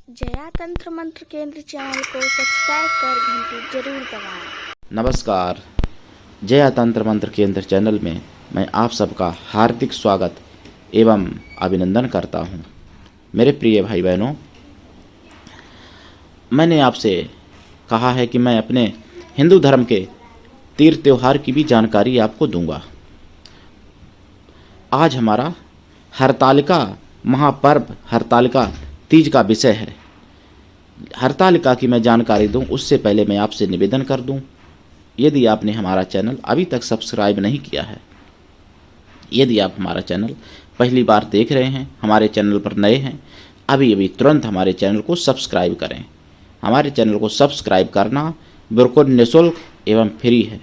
जया तंत्र मंत्र केंद्र चैनल को सब्सक्राइब कर घंटी जरूर दबाएं। नमस्कार। जया तंत्र मंत्र केंद्र चैनल में मैं आप सबका हार्दिक स्वागत एवं अभिनंदन करता हूं। मेरे प्रिय भाई बहनों, मैंने आपसे कहा है कि मैं अपने हिंदू धर्म के तीर्थ त्योहार की भी जानकारी आपको दूंगा। आज हमारा हरतालिका महापर्व हरतालिका तीज का विषय है। हरतालिका की मैं जानकारी दूं उससे पहले मैं आपसे निवेदन कर दूं, यदि आपने हमारा चैनल अभी तक सब्सक्राइब नहीं किया है, यदि आप हमारा चैनल पहली बार देख रहे हैं, हमारे चैनल पर नए हैं, अभी तुरंत हमारे चैनल को सब्सक्राइब करें। हमारे चैनल को सब्सक्राइब करना बिल्कुल निःशुल्क एवं फ्री है।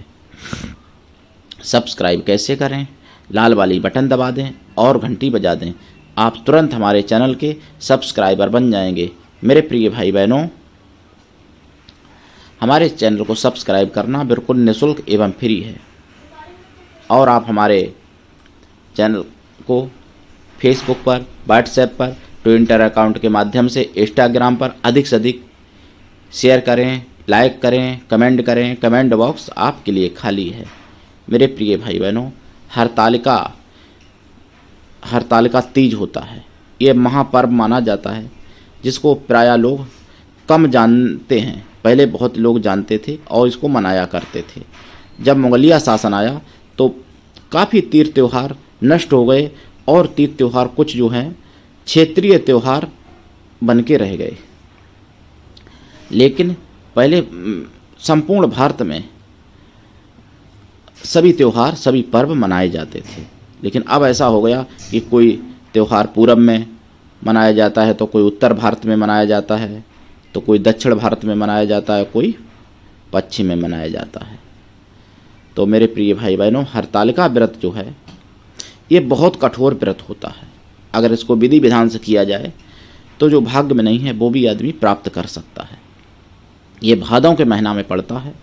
सब्सक्राइब कैसे करें? लाल वाली बटन दबा दें और घंटी बजा दें। आप तुरंत हमारे चैनल के सब्सक्राइबर बन जाएंगे। मेरे प्रिय भाई बहनों, हमारे चैनल को सब्सक्राइब करना बिल्कुल निःशुल्क एवं फ्री है और आप हमारे चैनल को फेसबुक पर, व्हाट्सएप पर, ट्विटर अकाउंट के माध्यम से, इंस्टाग्राम पर अधिक से अधिक शेयर करें, लाइक करें, कमेंट करें। कमेंट बॉक्स आपके लिए खाली है। मेरे प्रिय भाई बहनों, हरतालिका तीज होता है। ये महापर्व माना जाता है जिसको प्रायः लोग कम जानते हैं। पहले बहुत लोग जानते थे और इसको मनाया करते थे। जब मुगलिया शासन आया तो काफ़ी तीर्थ त्यौहार नष्ट हो गए और तीर्थ त्यौहार कुछ जो हैं क्षेत्रीय त्यौहार बन के रह गए। लेकिन पहले संपूर्ण भारत में सभी त्यौहार, सभी पर्व मनाए जाते थे। लेकिन अब ऐसा हो गया कि कोई त्यौहार पूरब में मनाया जाता है तो कोई उत्तर भारत में मनाया जाता है, तो कोई दक्षिण भारत में मनाया जाता है, कोई पश्चिम में मनाया जाता है। तो मेरे प्रिय भाई बहनों, हरतालिका व्रत जो है ये बहुत कठोर व्रत होता है। अगर इसको विधि विधान से किया जाए तो जो भाग्य में नहीं है वो भी आदमी प्राप्त कर सकता है। ये भादों के महीना में पड़ता है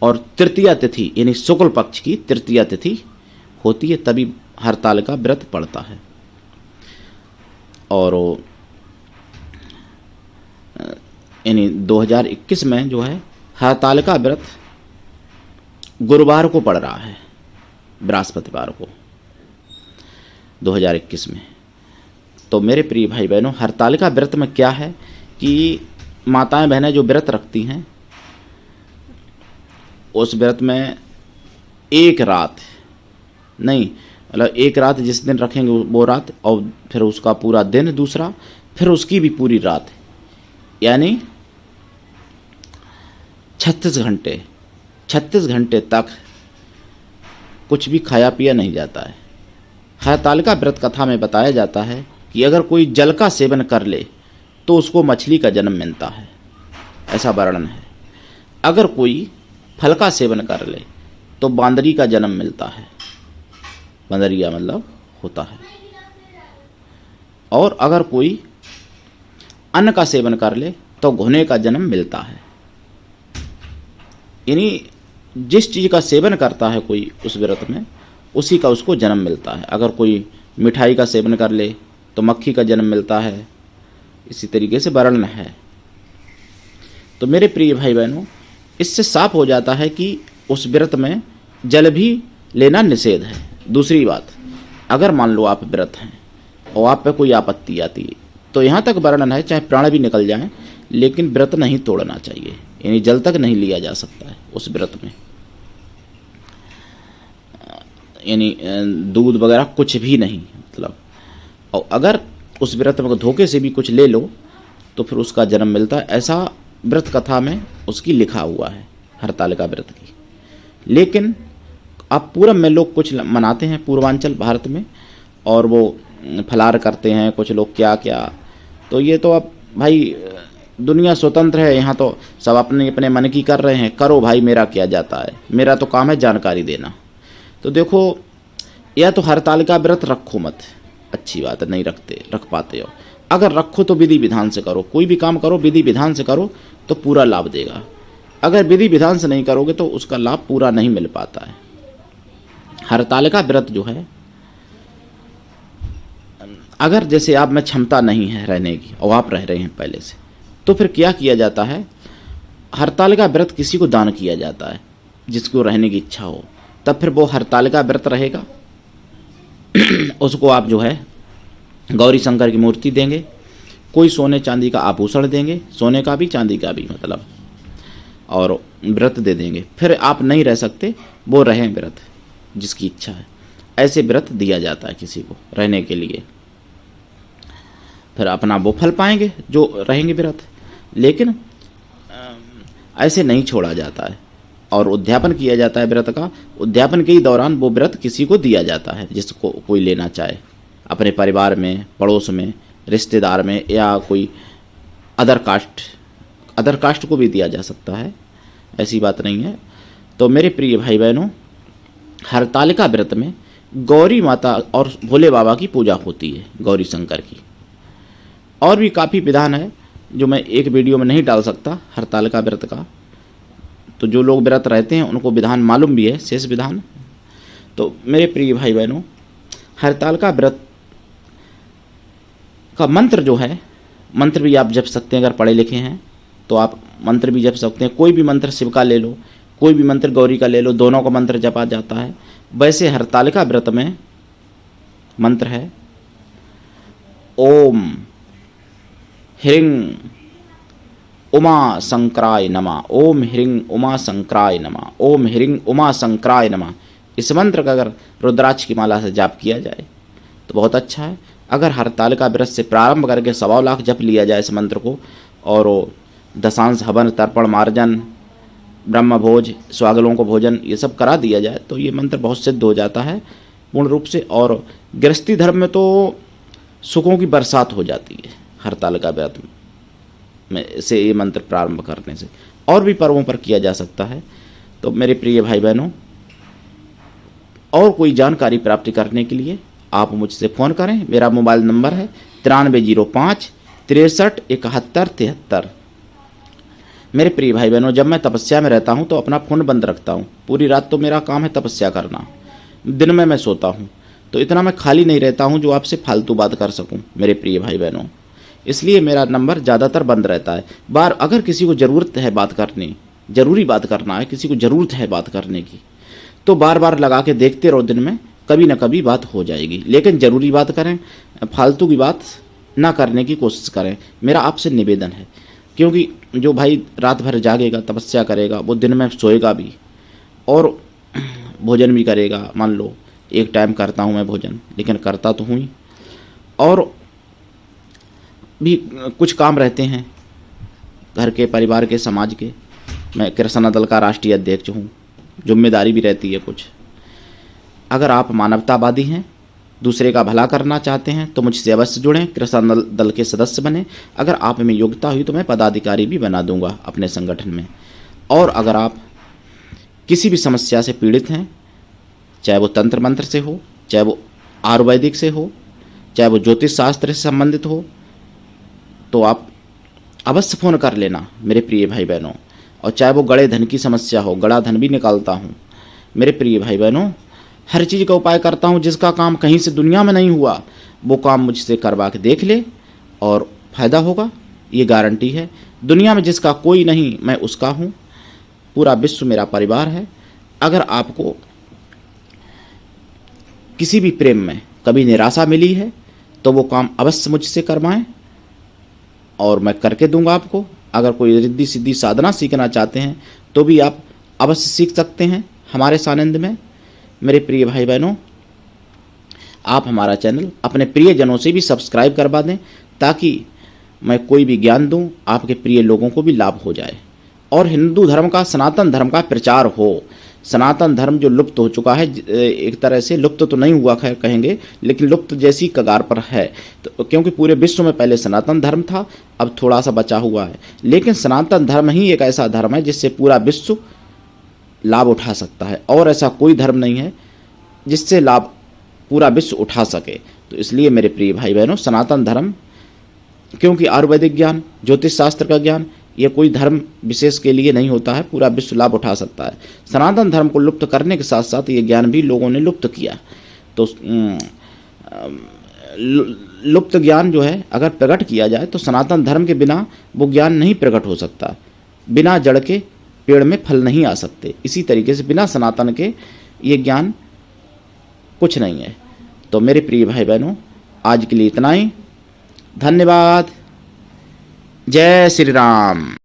और तृतीया तिथि यानी शुक्ल पक्ष की तृतीया तिथि होती है, तभी हरतालिका व्रत पड़ता है। और यानी 2021 में जो है हरतालिका व्रत गुरुवार को पड़ रहा है, बृहस्पतिवार को 2021 में। तो मेरे प्रिय भाई बहनों, हरतालिका व्रत में क्या है कि माताएं बहनें जो व्रत रखती हैं उस व्रत में एक रात नहीं, मतलब एक रात जिस दिन रखेंगे वो रात, और फिर उसका पूरा दिन दूसरा, फिर उसकी भी पूरी रात, यानी 36 घंटे तक कुछ भी खाया पिया नहीं जाता है। हरतालिका व्रत कथा में बताया जाता है कि अगर कोई जल का सेवन कर ले तो उसको मछली का जन्म मिलता है, ऐसा वर्णन है। अगर कोई फल का सेवन कर ले तो बांदरी का जन्म मिलता है, बंदरिया मतलब होता है। और अगर कोई अन्न का सेवन कर ले तो घुने का जन्म मिलता है। यानी जिस चीज़ का सेवन करता है कोई उस व्रत में, उसी का उसको जन्म मिलता है। अगर कोई मिठाई का सेवन कर ले तो मक्खी का जन्म मिलता है। इसी तरीके से वर्णन है। तो मेरे प्रिय भाई बहनों, इससे साफ हो जाता है कि उस व्रत में जल भी लेना निषेध है। दूसरी बात, अगर मान लो आप व्रत हैं और आप पे कोई आपत्ति आती है तो यहाँ तक वर्णन है, चाहे प्राण भी निकल जाएं लेकिन व्रत नहीं तोड़ना चाहिए, यानी जल तक नहीं लिया जा सकता है उस व्रत में, यानी दूध वगैरह कुछ भी नहीं, मतलब। और अगर उस व्रत में धोखे से भी कुछ ले लो तो फिर उसका जन्म मिलता है। ऐसा व्रत कथा में उसकी लिखा हुआ है, हरतालिका व्रत की। लेकिन अब पूरब में लोग कुछ मनाते हैं, पूर्वांचल भारत में, और वो फलार करते हैं कुछ लोग क्या क्या। तो ये तो अब भाई दुनिया स्वतंत्र है, यहाँ तो सब अपने अपने मन की कर रहे हैं। करो भाई, मेरा क्या जाता है, मेरा तो काम है जानकारी देना। तो देखो, या तो हरतालिका व्रत रखो मत, अच्छी बात है, नहीं रख पाते हो। अगर रखो तो विधि विधान से करो। कोई भी काम करो विधि विधान से करो तो पूरा लाभ देगा। अगर विधि विधान से नहीं करोगे तो उसका लाभ पूरा नहीं मिल पाता है। हरतालिका व्रत जो है, अगर जैसे आप में क्षमता नहीं है रहने की और आप रह रहे हैं पहले से, तो फिर क्या किया जाता है, हरतालिका व्रत किसी को दान किया जाता है जिसको रहने की इच्छा हो, तब फिर वो हरतालिका व्रत रहेगा। उसको आप जो है गौरी शंकर की मूर्ति देंगे, कोई सोने चांदी का आभूषण देंगे, सोने का भी चांदी का भी मतलब, और व्रत दे देंगे। फिर आप नहीं रह सकते, वो रहें व्रत जिसकी इच्छा है, ऐसे व्रत दिया जाता है किसी को रहने के लिए। फिर अपना वो फल पाएंगे जो रहेंगे व्रत, लेकिन ऐसे नहीं छोड़ा जाता है और उद्यापन किया जाता है व्रत का। उद्यापन के ही दौरान वो व्रत किसी को दिया जाता है जिसको कोई लेना चाहे, अपने परिवार में, पड़ोस में, रिश्तेदार में, या कोई अदर कास्ट को भी दिया जा सकता है, ऐसी बात नहीं है। तो मेरे प्रिय भाई बहनों, हरतालिका व्रत में गौरी माता और भोले बाबा की पूजा होती है, गौरी शंकर की। और भी काफ़ी विधान है जो मैं एक वीडियो में नहीं डाल सकता हरतालिका व्रत का, तो जो लोग व्रत रहते हैं उनको विधान मालूम भी है, शेष विधान। तो मेरे प्रिय भाई बहनों, हरतालिका व्रत का मंत्र जो है, मंत्र भी आप जप सकते हैं, अगर पढ़े लिखे हैं तो आप मंत्र भी जप सकते हैं। कोई भी मंत्र शिव का ले लो, कोई भी मंत्र गौरी का ले लो, दोनों का मंत्र जपा जाता है। वैसे हरतालिका व्रत में मंत्र है ओम ह्रीं उमा शंकराय नमः, ओम ह्रीं उमा शंकराय नमः, ओम ह्रीं उमा शंकराय नमः। इस मंत्र का अगर रुद्राक्ष की माला से जाप किया जाए तो बहुत अच्छा है। अगर हरतालिका व्रत से प्रारंभ करके 1.25 लाख जप लिया जाए इस मंत्र को, और दशांश हवन, तर्पण, मार्जन, ब्रह्म भोज, स्वागलों को भोजन, ये सब करा दिया जाए तो ये मंत्र बहुत सिद्ध हो जाता है पूर्ण रूप से। और गृहस्थी धर्म में तो सुखों की बरसात हो जाती है हरतालिका व्रत में से ये मंत्र प्रारंभ करने से। और भी पर्वों पर किया जा सकता है। तो मेरे प्रिय भाई बहनों, और कोई जानकारी प्राप्ति करने के लिए आप मुझसे फ़ोन करें। मेरा मोबाइल नंबर है 9305 63 71 73। मेरे प्रिय भाई बहनों, जब मैं तपस्या में रहता हूं तो अपना फ़ोन बंद रखता हूं। पूरी रात तो मेरा काम है तपस्या करना, दिन में मैं सोता हूं, तो इतना मैं खाली नहीं रहता हूं जो आपसे फालतू बात कर सकूं मेरे प्रिय भाई बहनों। इसलिए मेरा नंबर ज़्यादातर बंद रहता है। अगर किसी को ज़रूरत है बात करनी, ज़रूरी बात करना है, किसी को ज़रूरत है बात करने की, तो बार बार लगा के देखते रहो, दिन में कभी ना कभी बात हो जाएगी। लेकिन ज़रूरी बात करें, फालतू की बात ना करने की कोशिश करें, मेरा आपसे निवेदन है। क्योंकि जो भाई रात भर जागेगा, तपस्या करेगा, वो दिन में सोएगा भी और भोजन भी करेगा। मान लो एक टाइम करता हूँ मैं भोजन, लेकिन करता तो हूँ ही, और भी कुछ काम रहते हैं घर के, परिवार के, समाज के। मैं कृष्णा दल का राष्ट्रीय अध्यक्ष हूँ, जिम्मेदारी भी रहती है कुछ। अगर आप मानवतावादी हैं, दूसरे का भला करना चाहते हैं, तो मुझसे अवश्य जुड़ें, कृष्णा दल के सदस्य बने। अगर आप में योग्यता हुई तो मैं पदाधिकारी भी बना दूंगा अपने संगठन में। और अगर आप किसी भी समस्या से पीड़ित हैं, चाहे वो तंत्र मंत्र से हो, चाहे वो आयुर्वेदिक से हो, चाहे वो ज्योतिष शास्त्र से संबंधित हो, तो आप अवश्य फ़ोन कर लेना मेरे प्रिय भाई बहनों। और चाहे वो गड़े धन की समस्या हो, गड़ा धन भी निकालता हूँ मेरे प्रिय भाई बहनों। हर चीज़ का उपाय करता हूँ। जिसका काम कहीं से दुनिया में नहीं हुआ, वो काम मुझसे करवा के देख ले और फ़ायदा होगा, ये गारंटी है। दुनिया में जिसका कोई नहीं, मैं उसका हूँ। पूरा विश्व मेरा परिवार है। अगर आपको किसी भी प्रेम में कभी निराशा मिली है तो वो काम अवश्य मुझसे करवाएं और मैं करके दूंगा आपको। अगर कोई रिद्धि सिद्धि साधना सीखना चाहते हैं तो भी आप अवश्य सीख सकते हैं हमारे सानिध्य में। मेरे प्रिय भाई बहनों, आप हमारा चैनल अपने प्रियजनों से भी सब्सक्राइब करवा दें, ताकि मैं कोई भी ज्ञान दूं, आपके प्रिय लोगों को भी लाभ हो जाए और हिंदू धर्म का, सनातन धर्म का प्रचार हो। सनातन धर्म जो लुप्त हो चुका है, एक तरह से लुप्त तो नहीं हुआ खैर कहेंगे, लेकिन लुप्त जैसी कगार पर है। तो क्योंकि पूरे विश्व में पहले सनातन धर्म था, अब थोड़ा सा बचा हुआ है, लेकिन सनातन धर्म ही एक ऐसा धर्म है जिससे पूरा विश्व लाभ उठा सकता है, और ऐसा कोई धर्म नहीं है जिससे लाभ पूरा विश्व उठा सके। तो इसलिए मेरे प्रिय भाई बहनों, सनातन धर्म, क्योंकि आयुर्वेदिक ज्ञान, ज्योतिष शास्त्र का ज्ञान, ये कोई धर्म विशेष के लिए नहीं होता है, पूरा विश्व लाभ उठा सकता है। सनातन धर्म को लुप्त करने के साथ साथ ये ज्ञान भी लोगों ने लुप्त किया। तो लुप्त ज्ञान जो है अगर प्रकट किया जाए तो सनातन धर्म के बिना वो ज्ञान नहीं प्रकट हो सकता। बिना जड़ के पेड़ में फल नहीं आ सकते। इसी तरीके से बिना सनातन के ये ज्ञान कुछ नहीं है। तो मेरे प्रिय भाई बहनों, आज के लिए इतना ही। धन्यवाद। जय श्री राम।